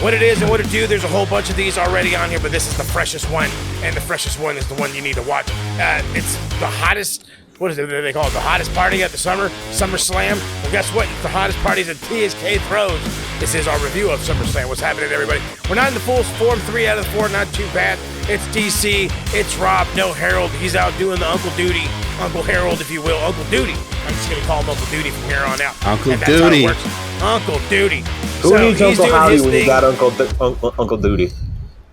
what it is and what it do. There's a whole bunch of these already on here, but this is the freshest one, and the freshest one is the one you need to watch. It's the hottest. What is it? They call it the hottest party at the SummerSlam. Well, guess what? It's the hottest party that TSK throws. This is our review of SummerSlam. What's happening, everybody? We're not in the full form. 3 out of 4, not too bad. It's DC. It's Rob. No Harold. He's out doing the Uncle Duty. Uncle Harold, if you will. Uncle Duty. I'm just going to call him Uncle Duty from here on out. Uncle Duty. Uncle Duty. Who needs Uncle Howdy when you got Uncle Duty?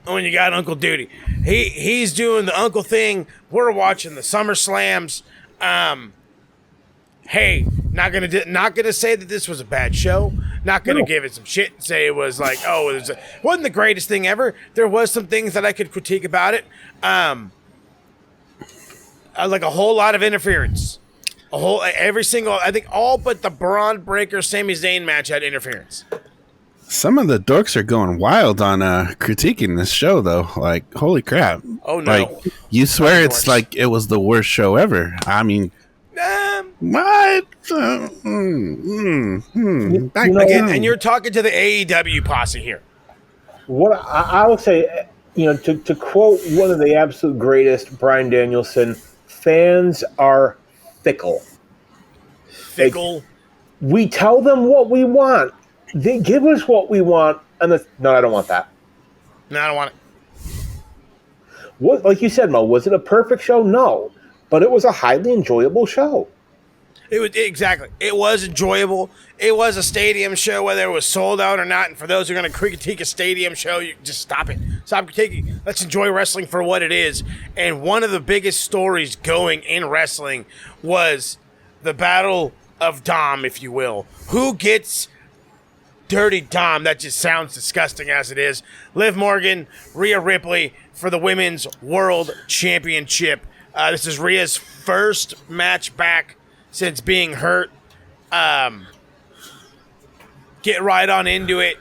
When you got Uncle Duty. He's doing the uncle thing. We're watching the SummerSlams. Hey, not gonna say that this was a bad show. Not gonna give it some shit and say it was like, wasn't the greatest thing ever. There was some things that I could critique about it. Like a whole lot of interference. I think all but the Braun Breaker Sami Zayn match had interference. Some of the dorks are going wild on critiquing this show, though. Like, holy crap! Oh no! Like, you swear it's like it was the worst show ever. I mean, what? Again, and you're talking to the AEW posse here. What I will say, to quote one of the absolute greatest, Bryan Danielson, fans are fickle. Fickle. Like, we tell them what we want. They give us what we want, and no, I don't want that. No, I don't want it. What, like you said, Mo, was it a perfect show? No, but it was a highly enjoyable show. It was exactly. It was enjoyable. It was a stadium show, whether it was sold out or not. And for those who are going to critique a stadium show, you just stop it. Stop critiquing. Let's enjoy wrestling for what it is. And one of the biggest stories going in wrestling was the Battle of Dom, if you will. Who gets Dirty Dom? That just sounds disgusting as it is. Liv Morgan, Rhea Ripley for the Women's World Championship. This is Rhea's first match back since being hurt. Get right on into it.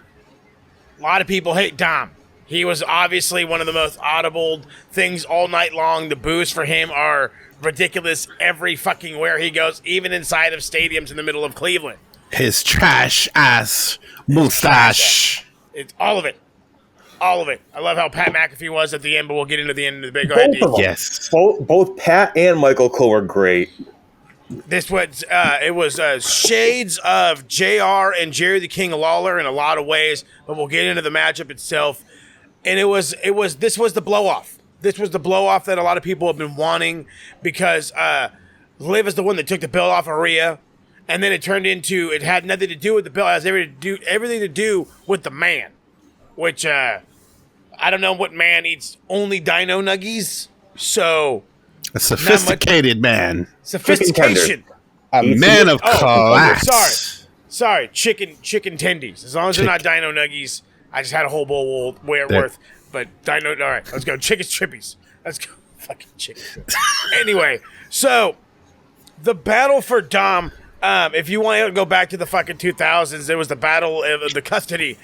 A lot of people hate Dom. He was obviously one of the most audible things all night long. The boos for him are ridiculous every fucking where he goes, even inside of stadiums in the middle of Cleveland. His trash ass mustache. It's all of it. All of it. I love how Pat McAfee was at the end, but we'll get into the end of the big idea. Yes. Both Pat and Michael Cole were great. This was it was shades of JR and Jerry the King Lawler in a lot of ways, but we'll get into the matchup itself. And this was the blow off. This was the blow off that a lot of people have been wanting because Liv is the one that took the belt off of Rhea, and then it turned into it had nothing to do with the belt, it has everything to do with the man, which I don't know what man eats only dino nuggies, so. A sophisticated man. Sophistication. A man of class. Sorry. Chicken tendies. As long as they're not dino nuggies. I just had a whole bowl worth. But dino, all right, let's go. Chicken trippies. Let's go. Fucking chicken trippies. Anyway, so the battle for Dom, if you want to go back to the fucking 2000s, there was the battle of the custody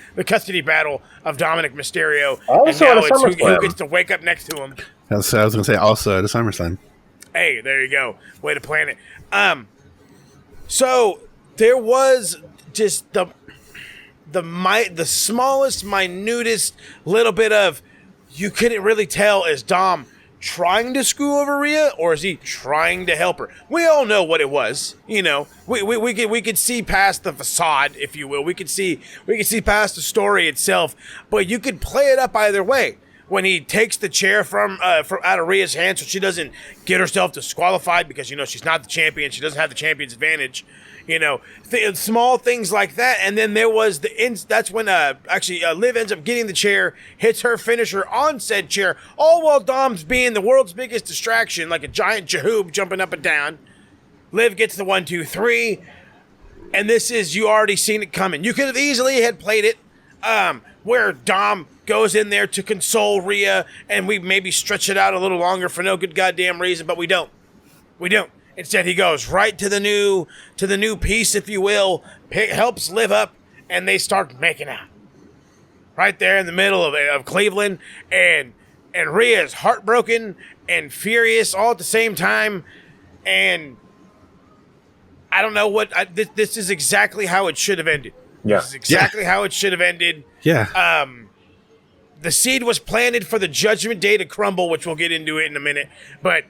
battle of Dominic Mysterio. Also and now at a it's who gets to wake up next to him. That's what I was going to say, also at a SummerSlam. Hey, there you go. Way to plan it. So there was just the smallest, minutest little bit of, you couldn't really tell, is Dom trying to screw over Rhea or is he trying to help her? We all know what it was. We could see past the facade, if you will. We could see past the story itself, but you could play it up either way. When he takes the chair from out of Rhea's hand so she doesn't get herself disqualified because, she's not the champion. She doesn't have the champion's advantage. Small things like that. And then there was that's when Liv ends up getting the chair, hits her finisher on said chair, all while Dom's being the world's biggest distraction, like a giant Jahoob jumping up and down. Liv gets the 1, 2, 3. And this is, you already seen it coming. You could have easily had played it where Dom goes in there to console Rhea, and we maybe stretch it out a little longer for no good goddamn reason, but we don't. Instead, he goes right to the new piece, if you will, helps Liv up, and they start making out. Right there in the middle of Cleveland, and Rhea is heartbroken and furious all at the same time, and I don't know what, this is exactly how it should have ended. Yeah. This is exactly how it should have ended. Yeah. The seed was planted for the Judgment Day to crumble, which we'll get into it in a minute. But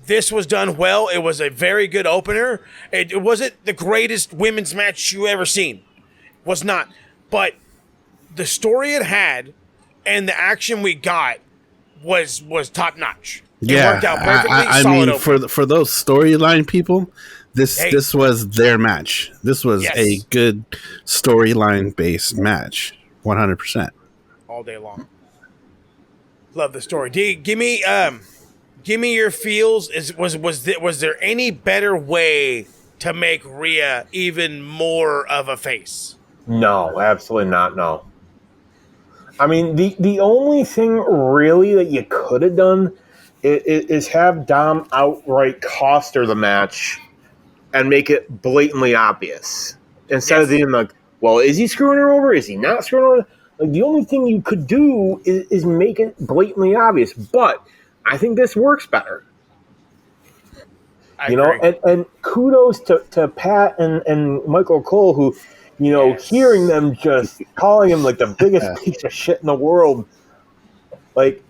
this was done well. It was a very good opener. It wasn't the greatest women's match you ever seen. Was not. But the story it had and the action we got was top notch. It worked out perfectly. I solid mean, opener. for those storyline people, this was their match. This was a good storyline based match, 100%. All day long. Love the story. D, give me your feels. Was there any better way to make Rhea even more of a face? No, absolutely not. No. I mean, the only thing really that you could have done is have Dom outright cost her the match and make it blatantly obvious. Instead of being like, well, is he screwing her over? Is he not screwing her over? Like, the only thing you could do is make it blatantly obvious. But I think this works better. I agree. And kudos to Pat and Michael Cole, who, hearing them just calling him like the biggest piece of shit in the world. Like,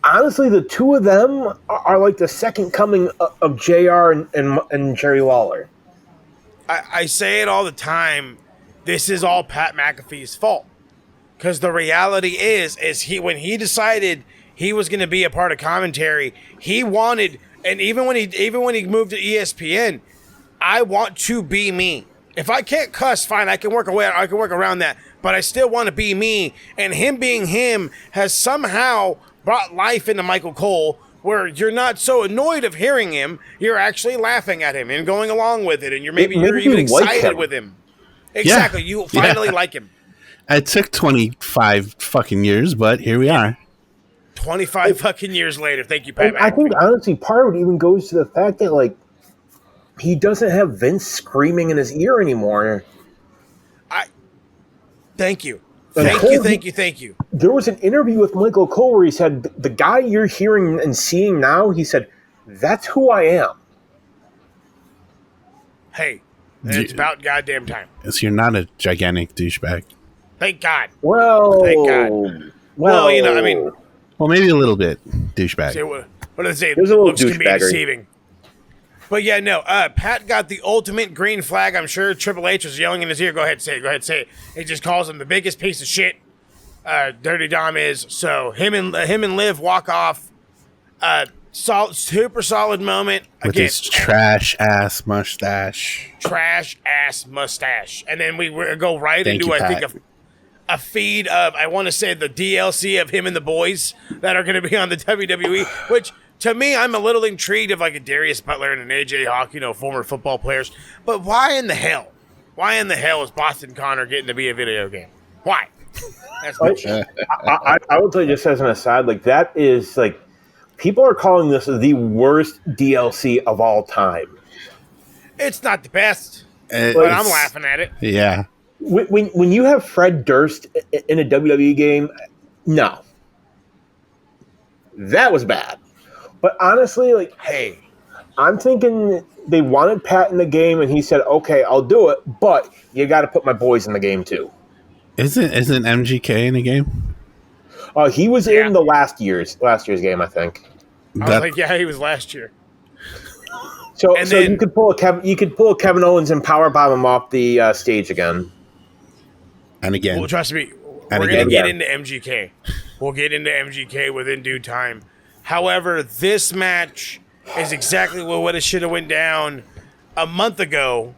honestly, the two of them are like the second coming of JR and Jerry Lawler. I say it all the time. This is all Pat McAfee's fault. Because the reality is when he decided he was going to be a part of commentary, he wanted, and even when he moved to ESPN, I want to be me. If I can't cuss, fine, I can work around that. But I still want to be me. And him being him has somehow brought life into Michael Cole, where you're not so annoyed of hearing him, you're actually laughing at him and going along with it, and you're even excited with him. Exactly, you finally like him. It took 25 fucking years, but here we are. 25 fucking years later. Thank you, Pat. I think, honestly, part of it even goes to the fact that, like, he doesn't have Vince screaming in his ear anymore. Thank you. Thank you. There was an interview with Michael Cole where he said, the guy you're hearing and seeing now, he said, that's who I am. Hey, it's about goddamn time. So you're not a gigantic douchebag. Thank God. Well, thank God. Well, I mean. Well, maybe a little bit douchebag. What did I say? There's a little looks can be douchebaggery. deceiving. But yeah, no. Pat got the ultimate green flag. I'm sure Triple H was yelling in his ear. Go ahead, say it. He just calls him the biggest piece of shit. Dirty Dom is. So him and Liv walk off. Super solid moment with his trash ass mustache. And then we go right into I think a feed of, I want to say, the DLC of him and the boys that are going to be on the WWE, which to me, I'm a little intrigued of like a Darius Butler and an AJ Hawk, former football players. But why in the hell is Boston Connor getting to be a video game? Why? That's I will tell you, just as an aside, like, that is like, people are calling this the worst DLC of all time. It's not the best, but I'm laughing at it. Yeah. When you have Fred Durst in a WWE game, no. That was bad. But honestly, like, hey, I'm thinking they wanted Pat in the game, and he said, okay, I'll do it, but you got to put my boys in the game, too. Isn't MGK in the game? He was in the last year's game, I think. I was like, yeah, he was last year. So you could pull a Kevin Owens and powerbomb him off the stage again. And again. Well, trust me, we're going to get into MGK. We'll get into MGK within due time. However, this match is exactly what it should have went down a month ago,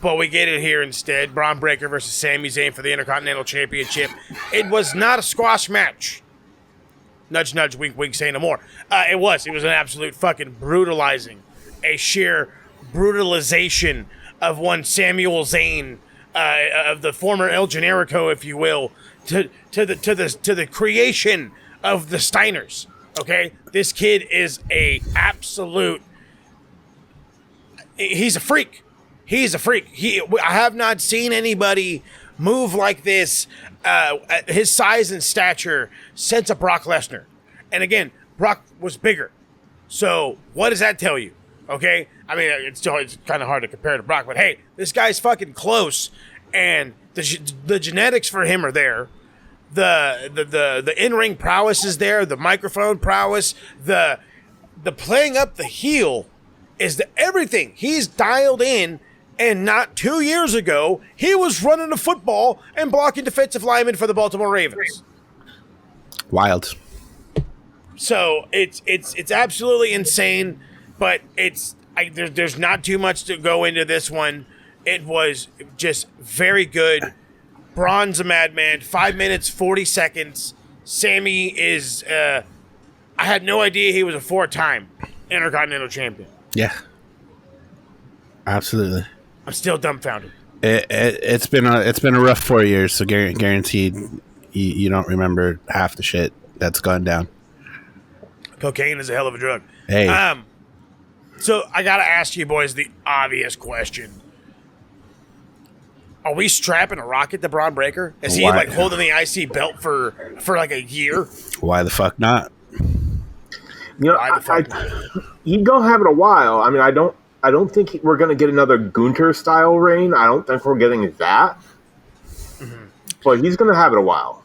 but we get it here instead. Braun Breaker versus Sami Zayn for the Intercontinental Championship. It was not a squash match. Nudge, nudge, wink, wink, say no more. It was an absolute fucking brutalizing, a sheer brutalization of one Samuel Zayn, of the former El Generico, if you will, to the creation of the Steiners. Okay, this kid is a absolute. He's a freak. I have not seen anybody move like this, at his size and stature, since a Brock Lesnar. And again, Brock was bigger. So what does that tell you? Okay, I mean, it's kind of hard to compare to Brock, but hey, this guy's fucking close. and the genetics for him are there. The in-ring prowess is there. The microphone prowess. The playing up the heel is everything. He's dialed in, and not 2 years ago, he was running a football and blocking defensive linemen for the Baltimore Ravens. Wild. So it's absolutely insane, but there's not too much to go into this one. It was just very good. Braun's a madman. 5 minutes, 40 seconds. Sammy is, I had no idea he was a 4-time Intercontinental Champion. Yeah. Absolutely. I'm still dumbfounded. It's been a rough 4 years, so guaranteed you don't remember half the shit that's gone down. Cocaine is a hell of a drug. Hey. So I gotta ask you boys the obvious question. Are we strapping a rocket to Braun Breaker? Is he like holding the IC belt for like a year? Why the fuck not? You know, he'd go have it a while. I mean, I don't think we're going to get another Gunter style reign. I don't think we're getting that. Mm-hmm. But he's going to have it a while.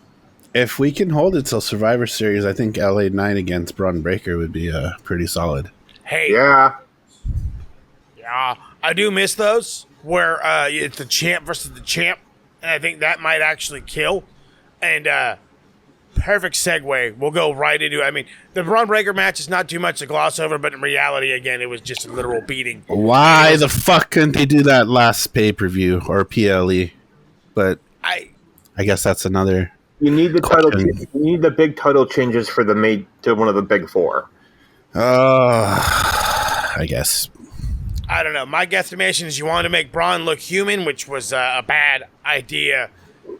If we can hold it till Survivor Series, I think LA Knight against Braun Breaker would be pretty solid. Hey, yeah, I do miss those where it's the champ versus the champ, and I think that might actually kill. And perfect segue. We'll go right into it. I mean, the Braun Breaker match is not too much to gloss over, but in reality, again, it was just a literal beating. Why the fuck couldn't they do that last pay-per-view or PLE? But I guess that's another. You need the title. You need the big title changes for the made to one of the big four. I guess. I don't know. My guesstimation is you want to make Braun look human, which was a bad idea.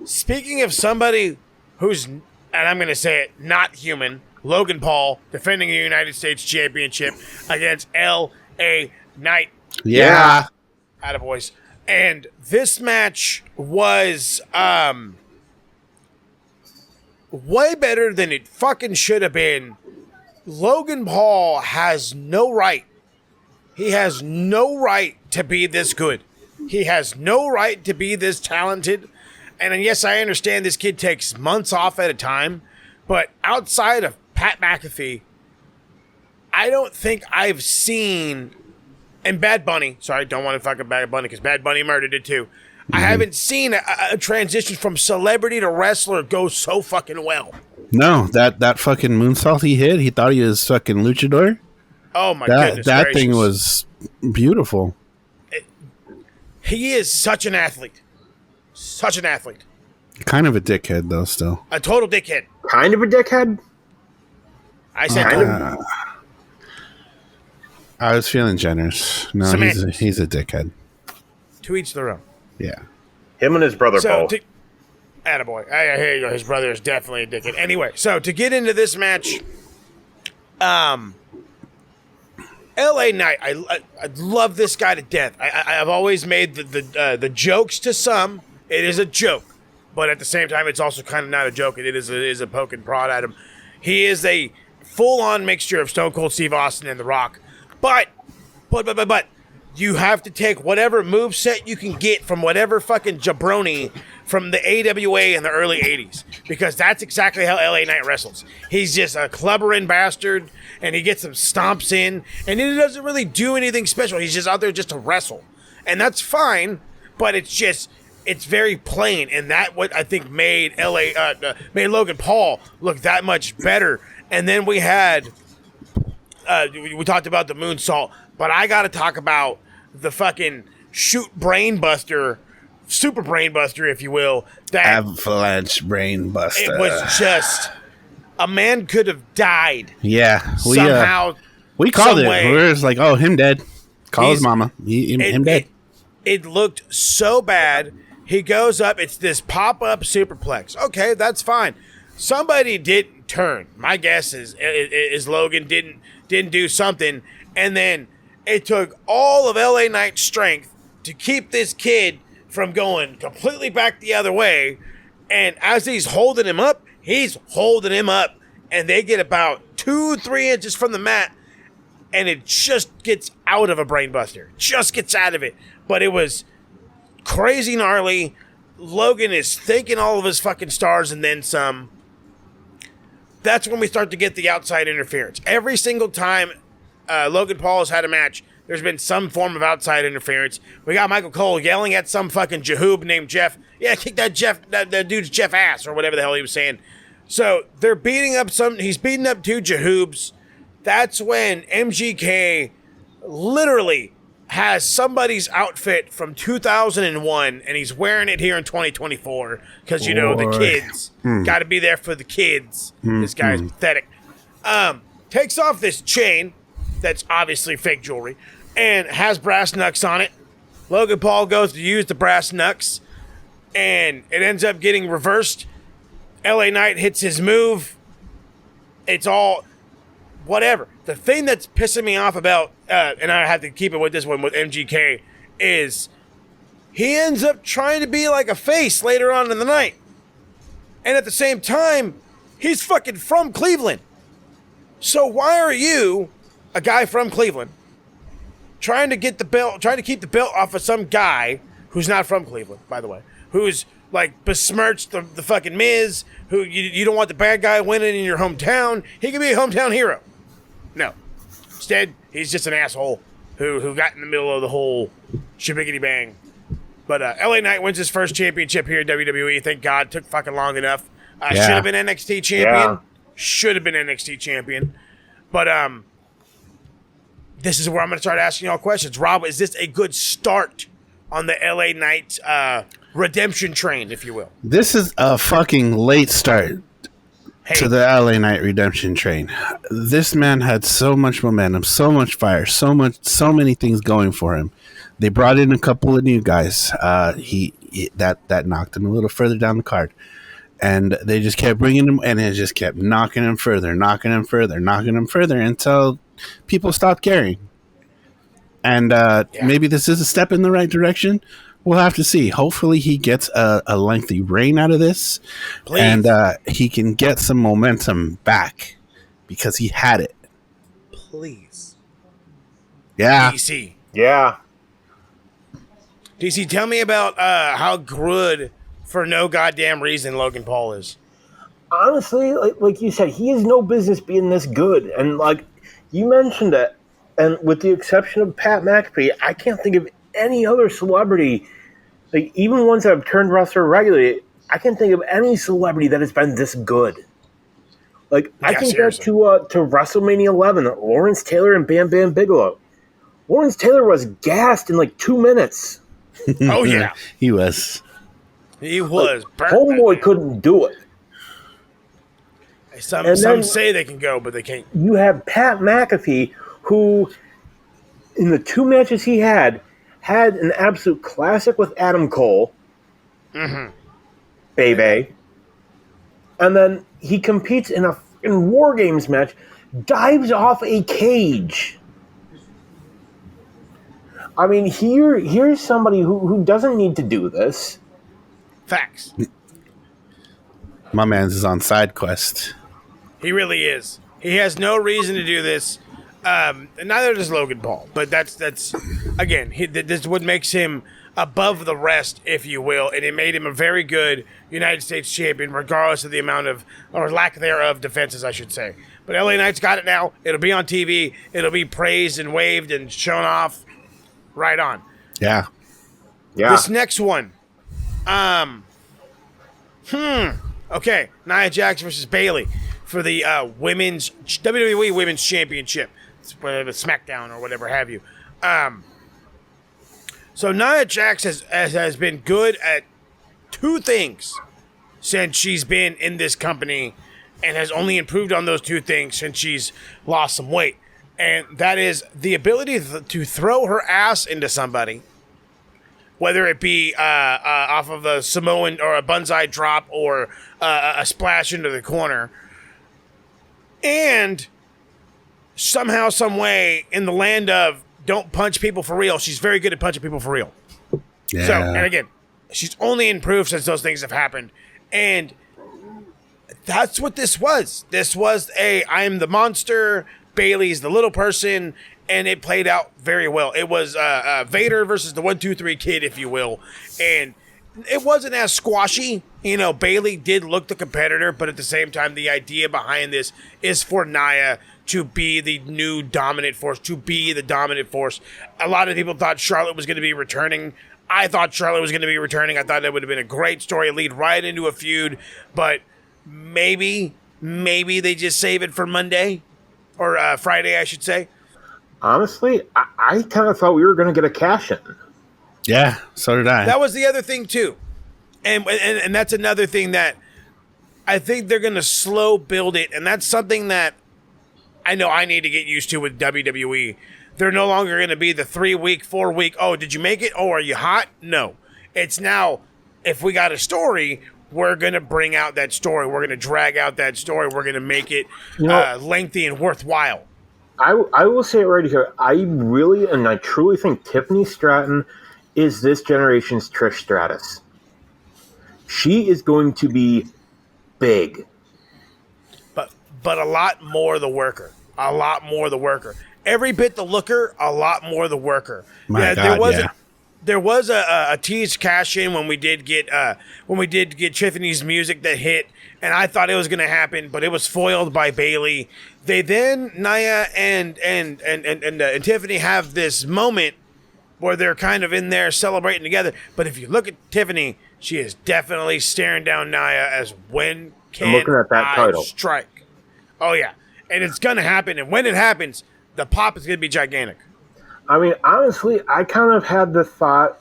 Speaking of somebody who's, and I'm going to say it, not human, Logan Paul defending the United States Championship against L.A. Knight. Yeah. Attaboys. And this match was way better than it fucking should have been. Logan Paul has no right. He has no right to be this good. He has no right to be this talented. And yes, I understand this kid takes months off at a time, but outside of Pat McAfee, I don't think I've seen, and Bad Bunny, sorry, don't want to fuck up Bad Bunny because Bad Bunny murdered it too. Mm-hmm. I haven't seen a transition from celebrity to wrestler go so fucking well. No, that fucking moonsault he hit, he thought he was fucking luchador. Oh my goodness That gracious. thing was beautiful. He is such an athlete. Such an athlete. Kind of a dickhead, though, still. A total dickhead. Kind of a dickhead? I said I was feeling generous. No, he's a dickhead. To each their own. Yeah. Him and his brother both. Attaboy. I hear you go. His brother is definitely a dickhead. Anyway, so to get into this match, L.A. Knight, I love this guy to death. I've always made the jokes to some. It is a joke, but at the same time, it's also kind of not a joke. It is a poke and prod at him. He is a full-on mixture of Stone Cold Steve Austin and The Rock, but you have to take whatever moveset you can get from whatever fucking jabroni from the AWA in the early 80s, because that's exactly how LA Knight wrestles. He's just a clubbering bastard, and he gets some stomps in, and he doesn't really do anything special. He's just out there just to wrestle, and that's fine, but it's very plain, and that what I think made made Logan Paul look that much better. And then we had we talked about the moonsault, but I got to talk about the fucking shoot brain buster, super brain buster, if you will. That avalanche brain buster. It was just a man could have died. Yeah, somehow. We called it. We were just like, oh, him dead. Call his mama. Him dead. It looked so bad. He goes up. It's this pop-up superplex. Okay, that's fine. Somebody didn't turn. My guess is Logan didn't do something, and then it took all of LA Knight's strength to keep this kid from going completely back the other way. And as he's holding him up, and they get about 2-3 inches from the mat, and it just gets out of a brainbuster. Just gets out of it. But it was crazy gnarly. Logan is thanking all of his fucking stars and then some. That's when we start to get the outside interference. Every single time Logan Paul has had a match, there's been some form of outside interference. We got Michael Cole yelling at some fucking Jahoob named Jeff. Yeah, kick that dude's Jeff ass, or whatever the hell he was saying. So they're beating up he's beating up two Jahoobs. That's when MGK literally has somebody's outfit from 2001, and he's wearing it here in 2024 because, you know, the kids. Got to be there for the kids. This guy's pathetic. Takes off this chain that's obviously fake jewelry and has brass knucks on it. Logan Paul goes to use the brass knucks, and it ends up getting reversed. LA Knight hits his move. It's all whatever. The thing that's pissing me off about, and I have to keep it with this one with MGK, is he ends up trying to be like a face later on in the night. And at the same time, he's fucking from Cleveland. So why are you, a guy from Cleveland, trying to keep the belt off of some guy who's not from Cleveland, by the way, who's like besmirched the fucking Miz, who you don't want the bad guy winning in your hometown. He could be a hometown hero. No. Instead, he's just an asshole who got in the middle of the whole shibiggity bang. But LA Knight wins his first championship here in WWE. Thank God. Took fucking long enough. Should have been NXT champion. Yeah. Should have been NXT champion. But this is where I'm going to start asking y'all questions. Rob, is this a good start on the LA Knight redemption train, if you will? This is a fucking late start to the LA Knight redemption train. This man had so much momentum, so much fire, so many things going for him. They brought in a couple of new guys. That knocked him a little further down the card, and they just kept bringing him, and it just kept knocking him further until people stopped caring. And maybe this is a step in the right direction. We'll have to see. Hopefully he gets a lengthy reign out of this. Please. And he can get some momentum back because he had it. Please. Yeah. DC. Yeah. DC, tell me about how good for no goddamn reason Logan Paul is. Honestly, like you said, he has no business being this good. And like you mentioned it, and with the exception of Pat McAfee, I can't think of any other celebrity, like even ones that have turned wrestler regularly, I can't think of any celebrity that has been this good. Like I think back to WrestleMania 11, Lawrence Taylor and Bam Bam Bigelow. Lawrence Taylor was gassed in like 2 minutes. Oh yeah, he was. He was. Like, Homeboy couldn't do it. Some say they can go, but they can't. You have Pat McAfee, who, in the 2 matches he had an absolute classic with Adam Cole. Mm-hmm. Baby. And then he competes in a fucking War Games match, dives off a cage. I mean, here's somebody who doesn't need to do this. Facts. My man's is on side quest. He really is. He has no reason to do this. And neither does Logan Paul. But that's again, this is what makes him above the rest, if you will. And it made him a very good United States champion, regardless of the amount of, or lack thereof, defenses, I should say. But LA Knight's got it now. It'll be on TV. It'll be praised and waved and shown off. Right on. Yeah. This next one. Okay. Nia Jax versus Bayley for the women's WWE Women's Championship. It's whatever, SmackDown or whatever have you. So Nia Jax has been good at two things since she's been in this company, and has only improved on those two things since she's lost some weight. And that is the ability to throw her ass into somebody, whether it be off of a Samoan or a Banzai drop or a splash into the corner. And somehow, some way, in the land of don't punch people for real, she's very good at punching people for real. Yeah. So, and again, she's only improved since those things have happened. And that's what this was. This was I'm the monster, Bayley's the little person, and it played out very well. It was Vader versus the 1-2-3 Kid, if you will. And it wasn't as squashy. You know, Bailey did look the competitor, but at the same time, the idea behind this is for Nia to be the new dominant force, to be the dominant force. A lot of people thought Charlotte was going to be returning. I thought Charlotte was going to be returning. I thought it would have been a great story, lead right into a feud, but maybe they just save it for Monday or Friday, I should say. Honestly, I kind of thought we were going to get a cash in. Yeah, so did I. That was the other thing too, and that's another thing that I think they're going to slow build it, and that's something that I know I need to get used to with WWE. They're no longer going to be the 3-week, 4-week. Oh, did you make it? Oh, are you hot? No, it's now. If we got a story, we're going to bring out that story. We're going to drag out that story. We're going to make it lengthy and worthwhile. I will say it right here. I really and I truly think Tiffany Stratton is this generation's Trish Stratus. She is going to be big. But a lot more the worker. A lot more the worker. Every bit the looker, a lot more the worker. There was a tease cash in when we did get Tiffany's music that hit, and I thought it was going to happen, but it was foiled by Bailey. They then Nia and Tiffany have this moment where they're kind of in there celebrating together. But if you look at Tiffany, she is definitely staring down Nia as when can I title. strike? Oh yeah, and it's going to happen, and when it happens, the pop is going to be gigantic. I mean, honestly, I kind of had the thought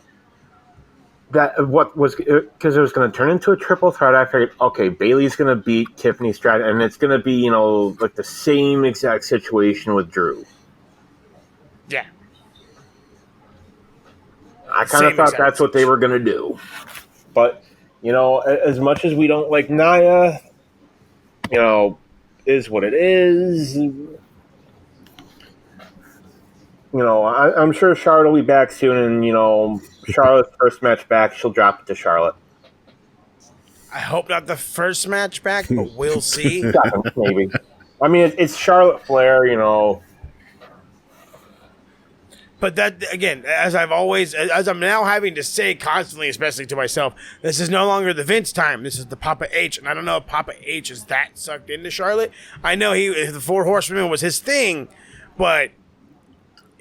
that because it was going to turn into a triple threat. I figured, okay, Bailey's going to beat Tiffany Stratton, and it's going to be, like the same exact situation with Drew. Yeah. I kind of thought that's what they were going to do. But, as much as we don't like Nia, is what it is. I'm sure Charlotte will be back soon, and, Charlotte's first match back, she'll drop it to Charlotte. I hope not the first match back, but we'll see. Maybe. I mean, it's Charlotte Flair, But that, again, as I'm now having to say constantly, especially to myself, this is no longer the Vince time. This is the Papa H. And I don't know if Papa H is that sucked into Charlotte. I know the Four Horsemen was his thing, but,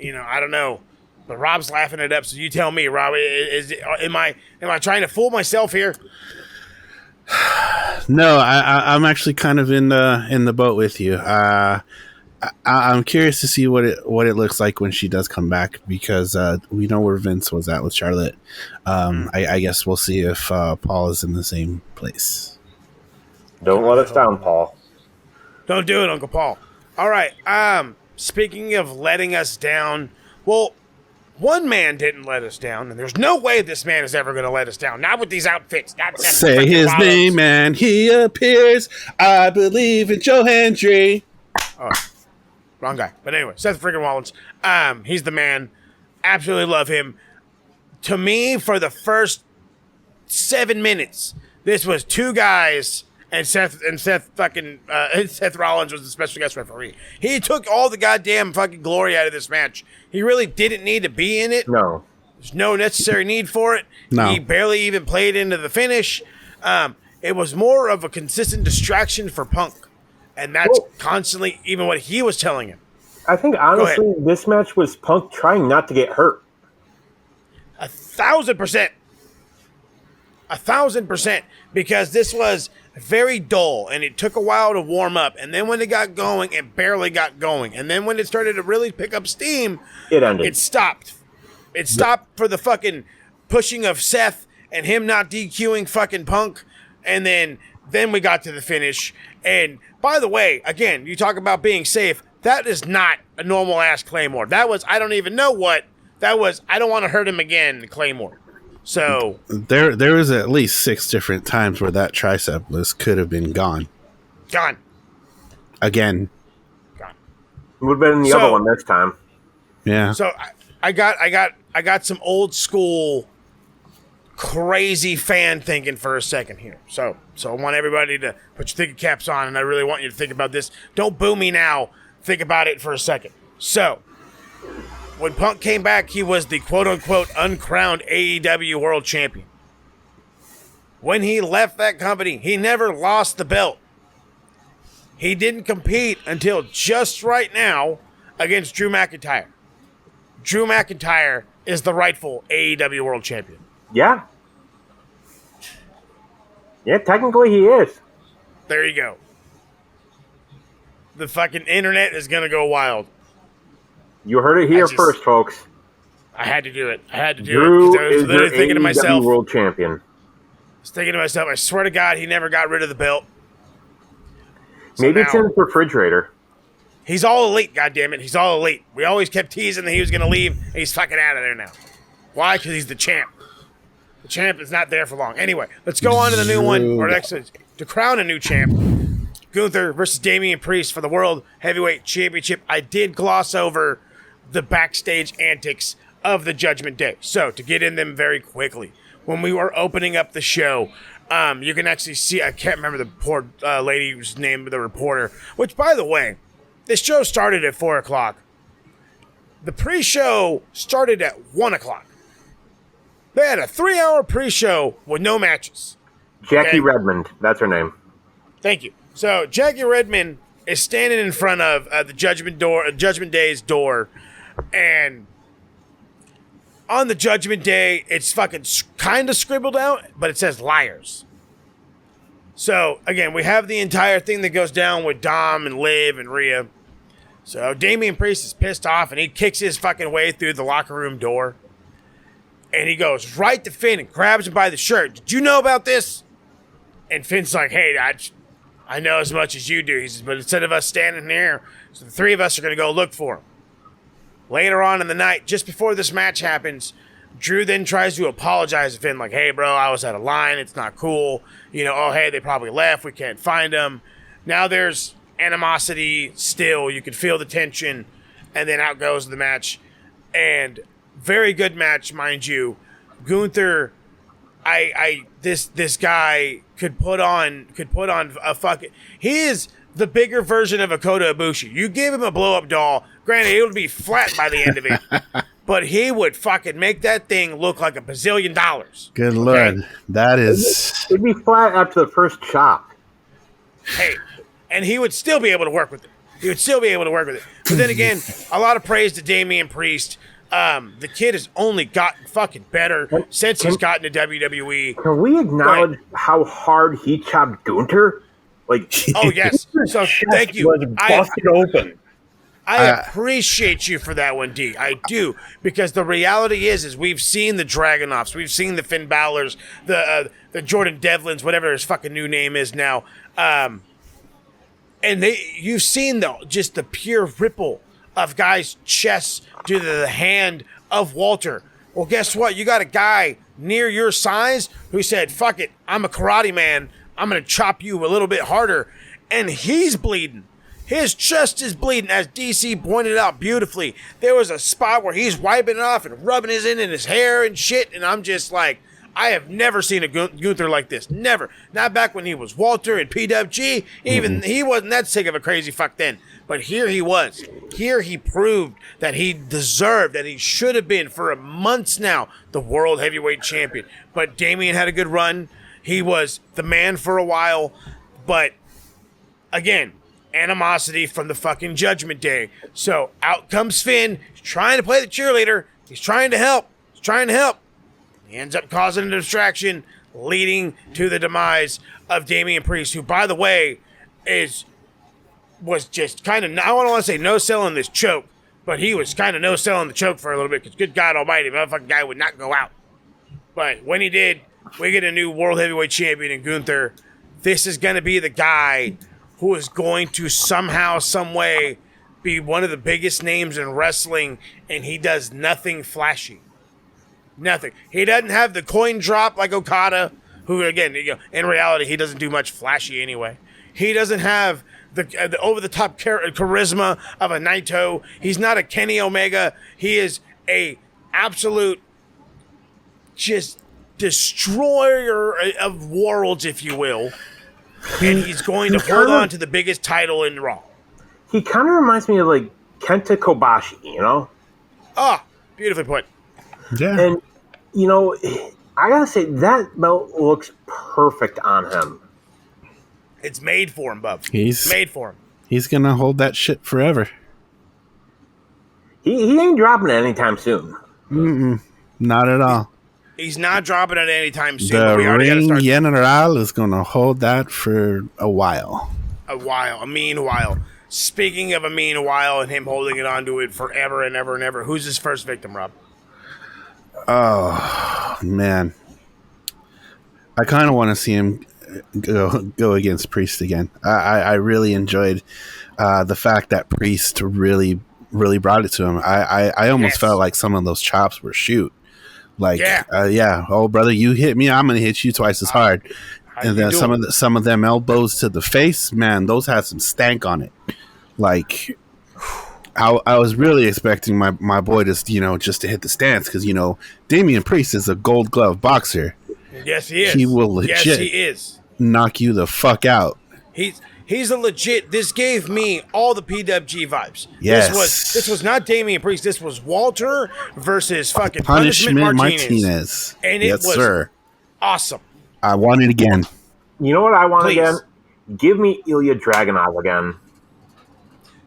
I don't know. But Rob's laughing it up, so you tell me, Rob, am I trying to fool myself here? No, I'm actually kind of in the boat with you. I'm curious to see what it looks like when she does come back, because we know where Vince was at with Charlotte. I guess we'll see if Paul is in the same place. Don't let us down, Paul. Don't do it, Uncle Paul. All right. Speaking of letting us down, well, one man didn't let us down, and there's no way this man is ever going to let us down. Not with these outfits. Not say his name and he appears. I believe in Joe Hendry. Oh, wrong guy. But anyway, Seth freaking Rollins. He's the man. Absolutely love him. To me, for the first 7 minutes, this was two guys, and Seth Rollins was the special guest referee. He took all the goddamn fucking glory out of this match. He really didn't need to be in it. No. There's no necessary need for it. No. He barely even played into the finish. It was more of a consistent distraction for Punk. And that's constantly even what he was telling him. I think, honestly, this match was Punk trying not to get hurt. 1,000%. 1,000%. Because this was very dull, and it took a while to warm up. And then when it got going, it barely got going. And then when it started to really pick up steam, it ended. It stopped. It stopped for the fucking pushing of Seth and him not DQing fucking Punk. And then we got to the finish. And by the way, again, you talk about being safe. That is not a normal ass Claymore. That was, I don't even know what. That was, I don't want to hurt him again, Claymore. So there was at least 6 different times where that tricep could have been gone. Gone. Again. Gone. It would have been the other one this time. Yeah. So I got some old school crazy fan thinking for a second here. So I want everybody to put your thinking caps on, and I really want you to think about this. Don't boo me now. Think about it for a second. So when Punk came back, he was the quote-unquote uncrowned AEW World Champion. when he left that company, he never lost the belt. He didn't compete until just right now against Drew McIntyre. Drew McIntyre is the rightful AEW World Champion. Yeah. Yeah, technically he is. There you go. The fucking internet is going to go wild. You heard it here first, folks. I had to do it. Drew because I was is literally your thinking to AEW myself. World Champion. I was thinking to myself, I swear to God, he never got rid of the belt. So Maybe it's now, in his refrigerator. he's all elite, goddammit. He's all elite. We always kept teasing that he was going to leave, and he's fucking out of there now. Why? Because he's the champ. The champ is not there for long. Anyway, let's go on to the new one, or actually, to crown a new champ. Gunther versus Damian Priest for the World Heavyweight Championship. I did gloss over the backstage antics of the Judgment Day. So, to get in them very quickly, when we were opening up the show, you can actually see, I can't remember the poor lady whose name, the reporter, which, by the way, this show started at 4 o'clock. The pre-show started at 1 o'clock. They had a 3-hour pre-show with no matches. Jackie Redmond, that's her name. Thank you. So Jackie Redmond is standing in front of the Judgment Day's door, and on the Judgment Day, it's fucking kind of scribbled out, but it says liars. So again, we have the entire thing that goes down with Dom and Liv and Rhea. So Damian Priest is pissed off, and he kicks his fucking way through the locker room door, and he goes right to Finn and grabs him by the shirt. Did you know about this? And Finn's like, hey, I know as much as you do. He says, but instead of us standing here, so the three of us are going to go look for him. Later on in the night, just before this match happens, Drew then tries to apologize to Finn, like, hey, bro, I was out of line. It's not cool. You know, oh, hey, they probably left. We can't find them. Now there's animosity still. You can feel the tension. And then out goes the match. And very good match, mind you. Gunther, this guy could put on a fucking. He is the bigger version of a Kota Ibushi. You give him a blow up doll, granted it would be flat by the end of it, but he would fucking make that thing look like $1 bazillion. Good lord, that is. It'd be flat after the first chop. Hey, and he would still be able to work with it. But then again, a lot of praise to Damian Priest. The kid has only gotten fucking better since he's gotten to WWE. Can we acknowledge how hard he chopped Gunther? Like, oh yes. So thank you. Was busted open. I appreciate you for that one, D. I do, because the reality is we've seen the Dragunovs, we've seen the Finn Balor's, the Jordan Devlins, whatever his fucking new name is now, and you've seen just the pure ripple of guys' chests due to the hand of Walter. Well, guess what? You got a guy near your size who said, fuck it, I'm a karate man. I'm going to chop you a little bit harder. And he's bleeding. His chest is bleeding, as DC pointed out beautifully. There was a spot where he's wiping it off and rubbing his in his hair and shit. And I'm just like, I have never seen a Gunther like this. Never. Not back when he was Walter and PWG. Even he wasn't that sick of a crazy fuck then. But here he was. Here he proved that he deserved, that he should have been for months now, the World Heavyweight Champion. But Damian had a good run. He was the man for a while. But again, animosity from the fucking Judgment Day. So out comes Finn. He's trying to play the cheerleader. He's trying to help. He ends up causing a distraction, leading to the demise of Damian Priest, who, by the way, was just kind of, I don't want to say no-selling this choke, but he was kind of no-selling the choke for a little bit, because good God almighty, motherfucking guy would not go out. But when he did, we get a new World Heavyweight Champion in Gunther. This is going to be the guy who is going to somehow, some way, be one of the biggest names in wrestling, and he does nothing flashy. Nothing. He doesn't have the coin drop like Okada, who, again, in reality, he doesn't do much flashy anyway. He doesn't have the over-the-top charisma of a Naito. He's not a Kenny Omega. He is a absolute just destroyer of worlds, if you will. And he's going to hold on to the biggest title in Raw. He kind of reminds me of, like, Kenta Kobashi, you know? Ah, beautifully put. Yeah. And, you know, I gotta say, that belt looks perfect on him. It's made for him, bub. He's made for him. He's gonna hold that shit forever. He ain't dropping it anytime soon. Not at all. He's not dropping it anytime soon. The but we already Ring got to start General is gonna hold that for a while. a mean while. Speaking of a mean while and him holding it onto it forever and ever and ever, who's his first victim, Rob? Oh man, I kind of want to see him go against Priest again. I really enjoyed the fact that Priest really brought it to him. I almost felt like some of those chops were shoot. Like oh brother, you hit me, I'm gonna hit you twice as hard. And then some of them elbows to the face, man, those had some stank on it. Like I was really expecting my boy to just to hit the stance because Damian Priest is a Gold Glove boxer. Yes, he is. He will legit knock you the fuck out. He's a legit. This gave me all the PWG vibes. Yes, this was not Damian Priest. This was Walter versus fucking Punishment Martinez. And it was awesome. I want it again. You know what I want again? Give me Ilya Dragunov again.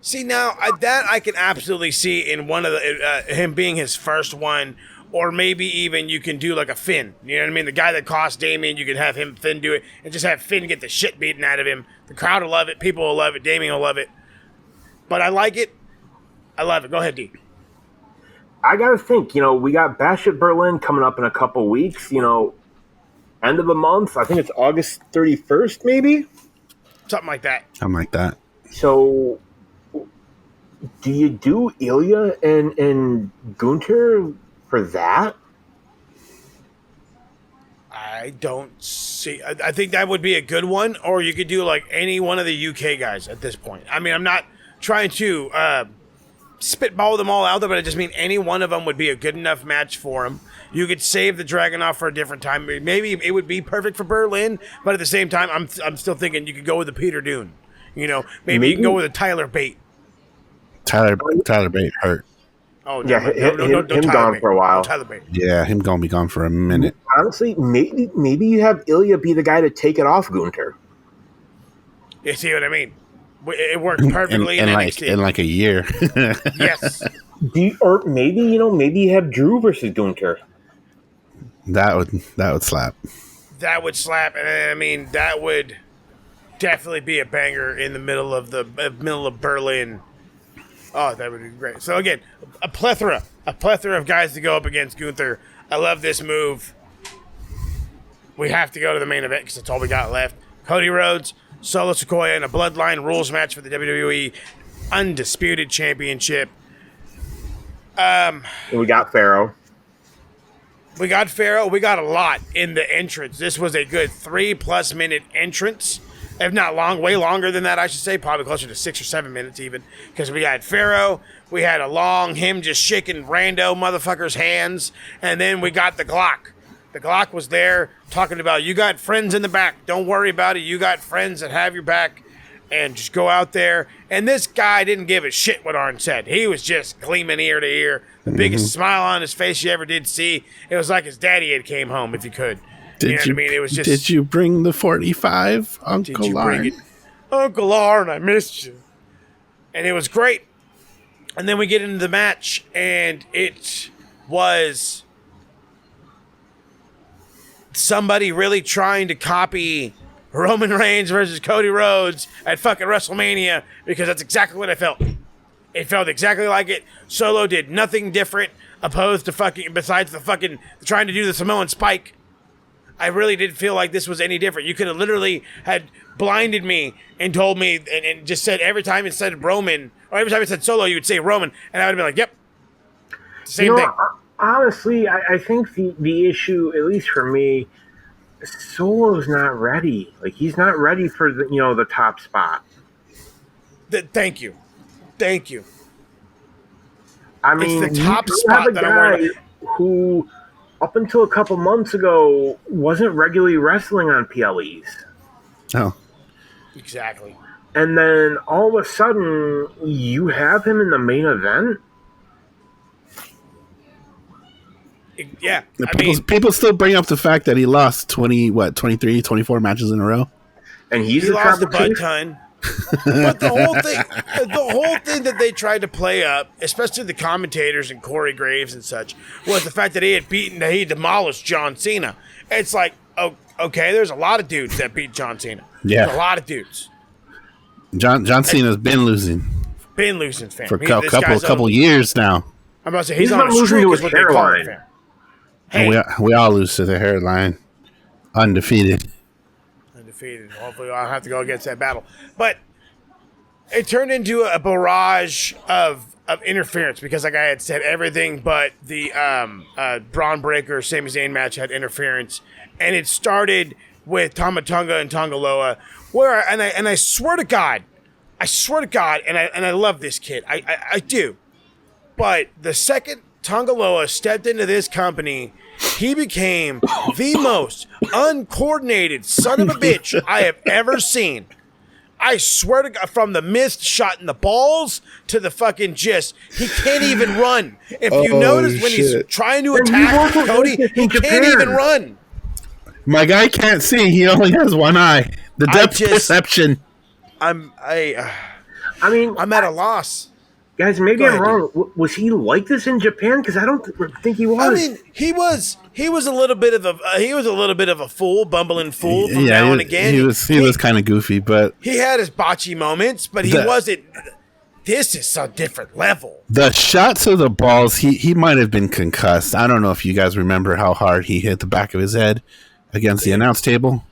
See, now I can absolutely see in one of the him being his first one, or maybe even you can do like a Finn. You know what I mean? The guy that cost Damien, you can have him Finn do it, and just have Finn get the shit beaten out of him. The crowd will love it. People will love it. Damien will love it. But I like it. I love it. Go ahead, D. I gotta think. We got Bash at Berlin coming up in a couple weeks. End of the month. I think it's August 31st, maybe. Something like that. So, do you do Ilya and Gunter for that? I don't see. I think that would be a good one, or you could do like any one of the UK guys at this point. I mean, I'm not trying to spitball them all out there, but I just mean any one of them would be a good enough match for him. You could save the Dragunov for a different time. Maybe it would be perfect for Berlin, but at the same time, I'm still thinking you could go with the Peter Dune. Maybe you can go with a Tyler Bate. Tyler Bate hurt. Oh yeah, him gone for a while. Tyler Bate. Yeah, him gonna be gone for a minute. Honestly, maybe you have Ilya be the guy to take it off Gunter. You see what I mean? It worked perfectly in NXT. In like a year. Yes. Or maybe you have Drew versus Gunter. That would slap. That would slap, and I mean that would definitely be a banger in the middle of Berlin. Oh, that would be great. So again, a plethora of guys to go up against Gunther. I love this move. We have to go to the main event because that's all we got left. Cody Rhodes, Solo Sikoa in a Bloodline rules match for the WWE Undisputed Championship. We got Pharaoh. We got a lot in the entrance. This was a good 3+ minute entrance. If not way longer than that, I should say. Probably closer to 6 or 7 minutes even. Because we had Pharaoh. We had him just shaking rando motherfuckers' hands. And then we got the Glock. The Glock was there talking about, you got friends in the back. Don't worry about it. You got friends that have your back. And just go out there. And this guy didn't give a shit what Arn said. He was just gleaming ear to ear. The biggest smile on his face you ever did see. It was like his daddy had came home, if you could. You know what I mean? It was just. Did you bring the 45, Uncle Arn? Uncle Arn, I missed you. And it was great. And then we get into the match, and it was somebody really trying to copy Roman Reigns versus Cody Rhodes at fucking WrestleMania, because that's exactly what I felt. It felt exactly like it. Solo did nothing different opposed to besides the trying to do the Samoan spike. I really didn't feel like this was any different. You could have literally had blinded me and told me and just said every time it said Roman, or every time it said Solo, you would say Roman, and I would have been like, yep. Same thing. Honestly, I think the issue, at least for me, Solo's not ready. Like, he's not ready for the top spot. Thank you. I mean, it's the top you spot have a that I'm worried guy who, up until a couple months ago, wasn't regularly wrestling on PLEs. Oh. Exactly. And then all of a sudden, you have him in the main event? Yeah, I mean, people still bring up the fact that he lost 23, 24 matches in a row. And he's he the lost the tribal butt chief? ton. But the whole thing that they tried to play up, especially the commentators and Corey Graves and such, was the fact that he demolished John Cena. It's like, oh, okay, there's a lot of dudes that beat John Cena. Yeah. There's a lot of dudes. John Cena's been losing Fam. for a couple years now. I'm about to say he's on a streak is what they call it, fam. Hey. We all lose to the hairline. Undefeated. Hopefully I'll have to go against that battle. But it turned into a barrage of interference because, like I had said, everything but the Braun Breaker, Sami Zayn match had interference. And it started with Tama Tonga and Tongaloa, where I swear to God, and I love this kid. I do. But the second Tongaloa stepped into this company, he became the most uncoordinated son of a bitch I have ever seen. I swear to God, from the missed shot in the balls to the fucking he can't even run. If you notice when he's trying to attack Cody, he can't even run. My guy can't see. He only has one eye. The depth perception. I'm at a loss. Guys, maybe I'm wrong. Was he like this in Japan? Because I don't think he was. I mean, he was a little bit of a fool, bumbling fool from now and again. He was kind of goofy, but he had his botchy moments, but he wasn't. This is a different level. The shots of the balls, he might have been concussed. I don't know if you guys remember how hard he hit the back of his head against the announce table.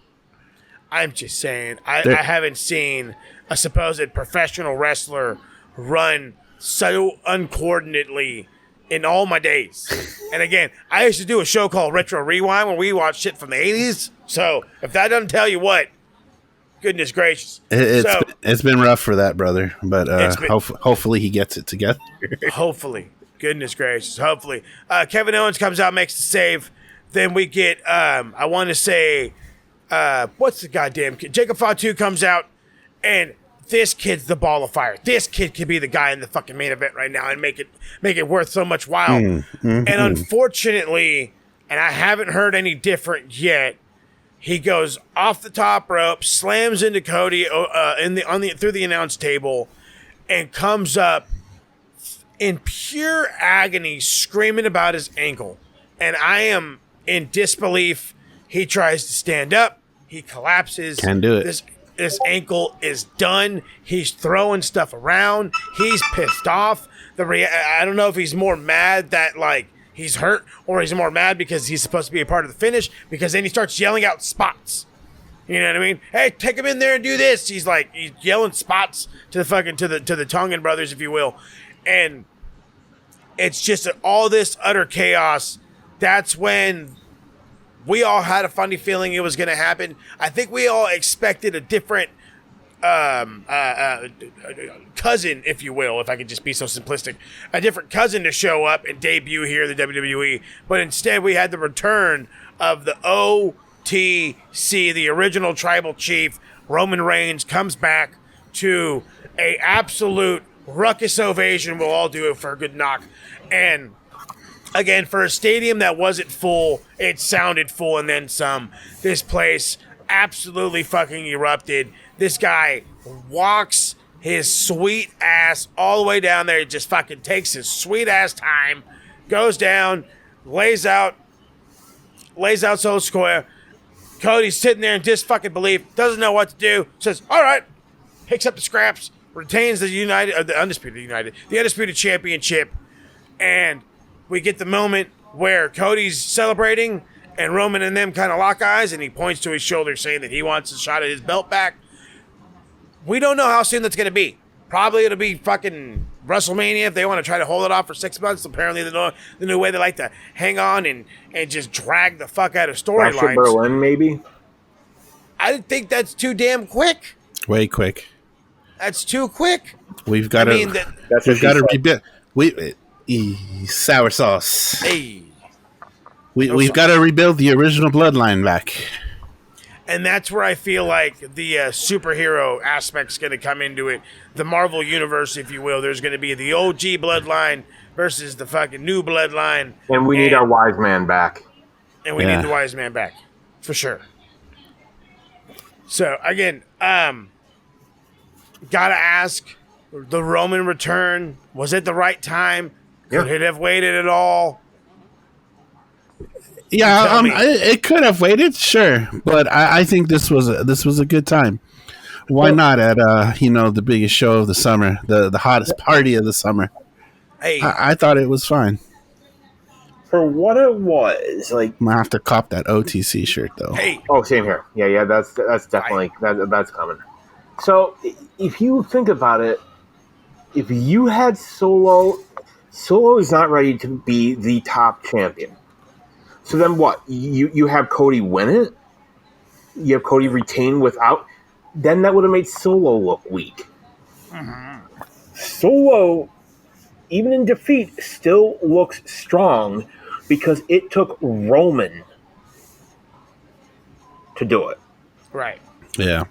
I'm just saying, I haven't seen a supposed professional wrestler run so uncoordinately in all my days. And again, I used to do a show called Retro Rewind where we watch shit from the 80s. So if that doesn't tell you what, goodness gracious. It's been rough for that brother, but hopefully he gets it together. Hopefully. Goodness gracious. Hopefully. Kevin Owens comes out, makes the save. Then we get, I want to say, what's the goddamn kid? Jacob Fatu comes out, and this kid's the ball of fire. This kid could be the guy in the fucking main event right now and make it worth so much while. And unfortunately, and I haven't heard any different yet, he goes off the top rope, slams into Cody through the announce table, and comes up in pure agony, screaming about his ankle. And I am in disbelief. He tries to stand up. He collapses. Can't do it. This ankle is done. He's throwing stuff around. He's pissed off. I don't know if he's more mad that he's hurt, or he's more mad because he's supposed to be a part of the finish. Because then he starts yelling out spots. You know what I mean? Hey, take him in there and do this. He's yelling spots to the Tongan brothers, if you will, and it's just all this utter chaos. That's when we all had a funny feeling it was going to happen. I think we all expected a different cousin, if you will, if I could just be so simplistic, a different cousin to show up and debut here in the WWE. But instead, we had the return of the OTC, the original tribal chief. Roman Reigns comes back to a absolute ruckus ovation. We'll all do it for a good knock. And again, for a stadium that wasn't full, it sounded full and then some. This place absolutely fucking erupted. This guy walks his sweet ass all the way down there. He just fucking takes his sweet ass time, goes down, lays out Soul Square. Cody's sitting there in disbelief, doesn't know what to do, says, all right, picks up the scraps, retains the Undisputed Championship, and we get the moment where Cody's celebrating and Roman and them kind of lock eyes, and he points to his shoulder saying that he wants a shot at his belt back. We don't know how soon that's going to be. Probably it'll be fucking WrestleMania if they want to try to hold it off for 6 months. Apparently the new way they like to hang on and just drag the fuck out of storylines. Berlin, maybe? I think that's too damn quick. Way quick. That's too quick. We've got to rebuild. Sour sauce. Hey. We've got to rebuild the original bloodline back. And that's where I feel like the superhero aspect's going to come into it. The Marvel universe, if you will. There's going to be the OG bloodline versus the fucking new bloodline. And we need our wise man back. And we need the wise man back. For sure. So, again, gotta ask, the Roman return, was it the right time? Could it have waited at all? Yeah, it could have waited, sure, but I think this was a good time. Why not at the biggest show of the summer, the hottest party of the summer? Hey, I thought it was fine. For what it was, like, I'm gonna have to cop that OTC shirt though. Hey, same here. Yeah, that's definitely that's coming. So if you think about it, if you had Solo is not ready to be the top champion. So then what? You have Cody win it? You have Cody retain without? Then that would have made Solo look weak. Mm-hmm. Solo, even in defeat, still looks strong because it took Roman to do it. right. Yeah.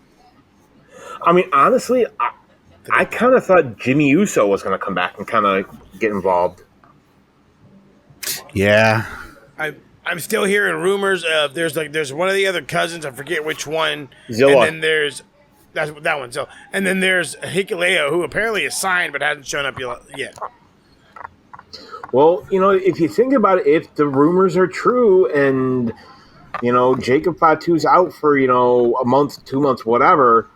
I mean, honestly, I kind of thought Jimmy Uso was going to come back and kind of get involved. Yeah. I'm still hearing rumors of there's one of the other cousins, I forget which one. Zilla. And then there's that one. So and then there's Hikuleo, who apparently is signed but hasn't shown up yet. Well, if you think about it, if the rumors are true and Jacob Fatu's out for a month, 2 months, whatever,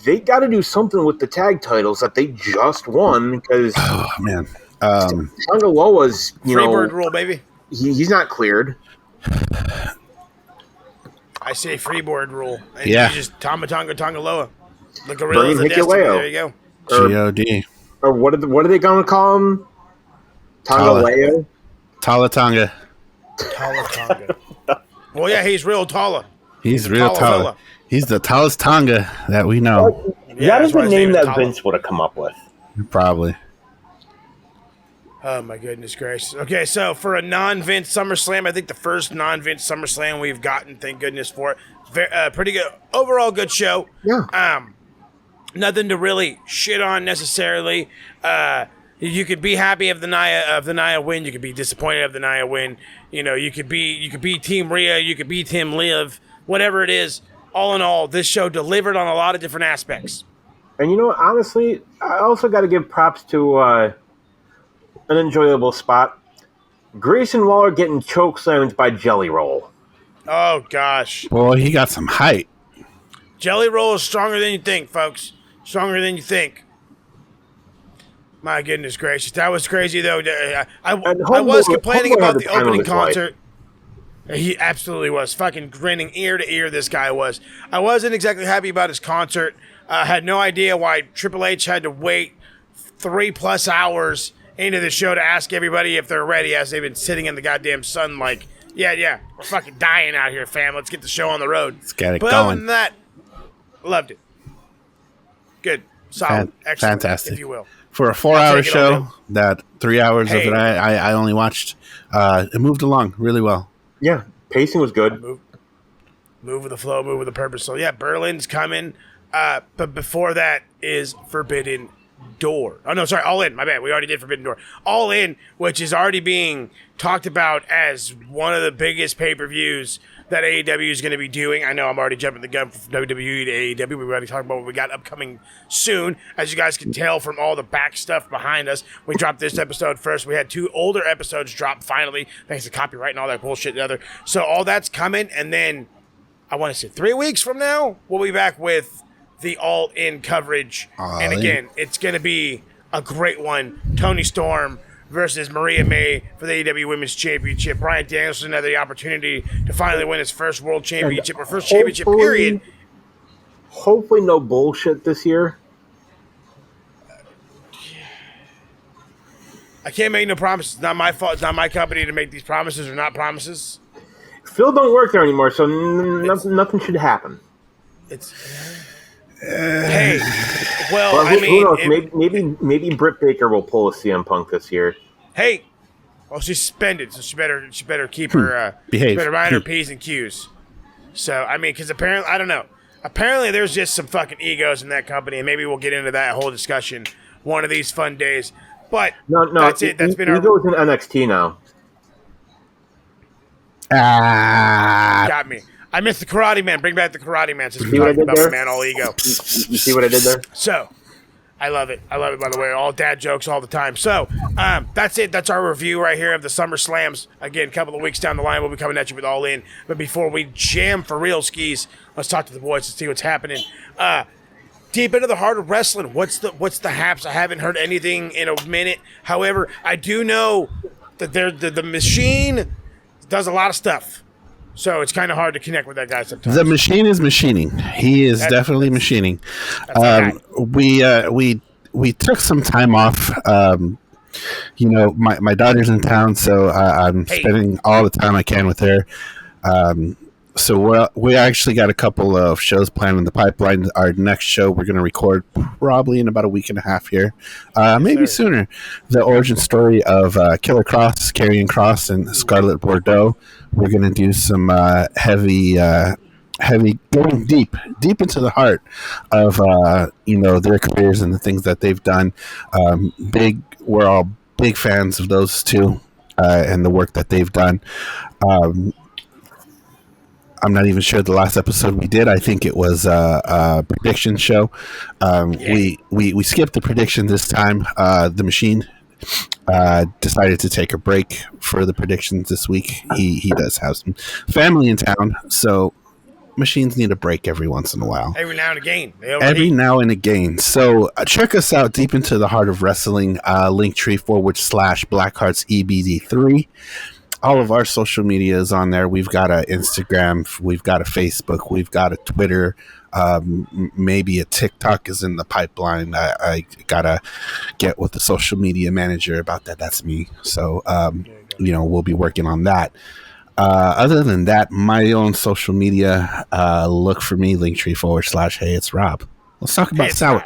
they got to do something with the tag titles that they just won because man, Tangaloa's Freebird rule, baby. He's not cleared. I say freeboard rule. And Yeah. you just Tongaloa. The gorillas Bring of destiny. Hikuleo. There you go. G-O-D. Or what are they going to call him? Tangaleo? Talatonga. Tonga. Well, yeah, he's real Tala. He's real Tala tall. fella. He's the tallest Tonga that we know. Yeah, That is that's why the his name name is that Tala. Vince would have come up with. Probably. Oh, my goodness gracious. Okay, so for a non-Vince SummerSlam, I think the first non-Vince SummerSlam we've gotten, thank goodness for it. Pretty good. Overall, good show. Yeah. Nothing to really shit on necessarily. You could be happy of the Nia win. You could be disappointed of the Nia win. You could be Team Rhea. You could be Team Liv. Whatever it is, all in all, this show delivered on a lot of different aspects. And honestly, I also got to give props to an enjoyable spot. Grayson Waller getting choke slammed by Jelly Roll. Oh, gosh. Well, he got some height. Jelly Roll is stronger than you think, folks. Stronger than you think. My goodness gracious. That was crazy, though. I was complaining about the opening concert. He absolutely was. Fucking grinning ear to ear, this guy was. I wasn't exactly happy about his concert. I had no idea why Triple H had to wait 3+ hours into the show to ask everybody if they're ready, as they've been sitting in the goddamn sun like, yeah, we're fucking dying out here, fam. Let's get the show on the road. Let's get it But going. other than that, loved it. Good. Solid. Excellent, fantastic. if you will. For a 4-hour show, that 3 hours of it I only watched, it moved along really well. Yeah, pacing was good. Move with the flow, move with the purpose. So, yeah, Berlin's coming. But before that is Forbidden Door. Oh, no, sorry, All In. My bad. We already did Forbidden Door. All In, which is already being talked about as one of the biggest pay-per-views that AEW is going to be doing. I know I'm already jumping the gun from WWE to AEW. We've already talked about what we got upcoming soon. As you guys can tell from all the back stuff behind us, we dropped this episode first. We had 2 older episodes drop finally, thanks to copyright and all that bullshit and other. So all that's coming, and then I want to say 3 weeks from now, we'll be back with the all-in coverage. And again, it's going to be a great one. Toni Storm versus Maria May for the AEW Women's Championship. Bryan Danielson had the opportunity to finally win his first world championship, or first championship period. Hopefully no bullshit this year. I can't make no promises. It's not my fault. It's not my company to make these promises or not promises. Phil don't work there anymore, so nothing should happen. It's... hey, well, Well, I mean... Who knows? Maybe Britt Baker will pull a CM Punk this year. Hey! Well, she's suspended, so she better keep her... Behave. Better mind her P's and Q's. So, I mean, because apparently, I don't know. Apparently, there's just some fucking egos in that company, and maybe we'll get into that whole discussion one of these fun days. But No, that's it. That's been our... Ego's in NXT now. Got me. I missed the Karate Man. Bring back the Karate Man since See we're what I talking did about there? my man all ego. You see what I did there? So, I love it. I love it, by the way. All dad jokes all the time. So, that's it. That's our review right here of the SummerSlams. Again, a couple of weeks down the line, we'll be coming at you with All In. But before we jam for real skis, let's talk to the boys and see what's happening. Deep into the heart of wrestling, what's the haps? I haven't heard anything in a minute. However, I do know that the machine does a lot of stuff. So it's kind of hard to connect with that guy sometimes. The machine is machining. He is definitely machining. We took some time off. My daughter's in town, so I'm spending all the time I can with her. So we actually got a couple of shows planned in the pipeline. Our next show we're going to record probably in about a week and a half here, maybe sooner. The origin story of Killer Cross, Karrion Kross, and Scarlett Bordeaux. We're going to do some heavy, going deep into the heart of their careers and the things that they've done. We're all big fans of those two and the work that they've done. I'm not even sure the last episode we did. I think it was a prediction show. We skipped the prediction this time. The machine decided to take a break for the predictions this week. He does have some family in town, so machines need a break every once in a while. Every now and again. Every now and again. So check us out deep into the heart of wrestling. Linktree /BlackHeartsEBD3. All of our social media is on there. We've got an Instagram, we've got a Facebook, we've got a Twitter, maybe a TikTok is in the pipeline. I gotta get with the social media manager about that. That's me. So, we'll be working on that. Other than that, my own social media, look for me, Linktree /Hey, it's Rob. Let's talk about sour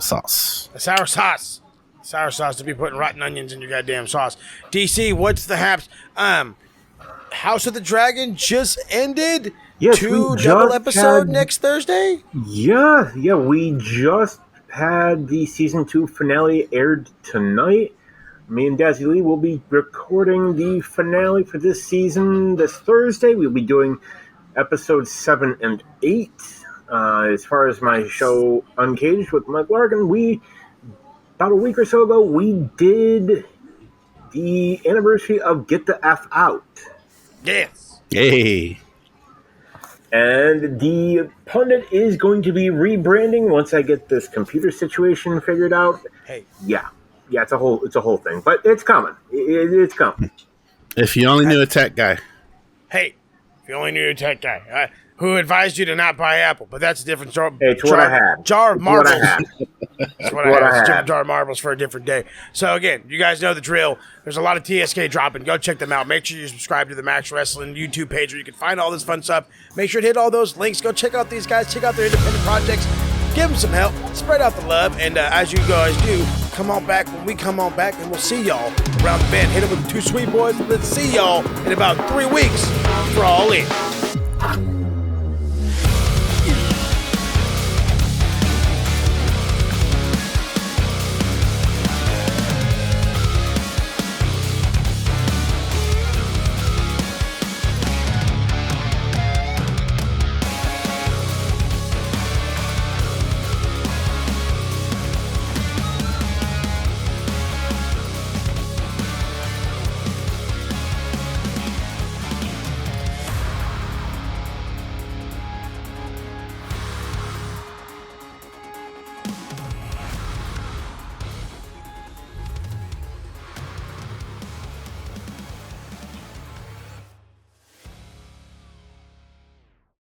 sauce. The sour sauce. Sour sauce to be putting rotten onions in your goddamn sauce. DC, what's the haps? House of the Dragon just ended. Yes, double episode next Thursday. Yeah, we just had the season 2 finale aired tonight. Me and Dazzy Lee will be recording the finale for this season this Thursday. We'll be doing episodes 7 and 8. As far as my show Uncaged with Mike Larkin, about a week or so ago, we did the anniversary of Get the F Out. Yes. Hey. And the pundit is going to be rebranding once I get this computer situation figured out. Hey. Yeah, it's a whole thing, but it's coming. It's coming. If you only knew a tech guy. Hey, if you only knew a tech guy. Who advised you to not buy Apple, but that's a different jar. It's what I had. Jar of marbles. That's what I had. Jar of marbles for a different day. So again, you guys know the drill. There's a lot of TSK dropping. Go check them out. Make sure you subscribe to the Max Wrestling YouTube page where you can find all this fun stuff. Make sure to hit all those links. Go check out these guys. Check out their independent projects. Give them some help. Spread out the love. And as you guys do, come on back when we come on back, and we'll see y'all around the bend. Hit it with the 2 sweet boys. Let's see y'all in about 3 weeks for All In.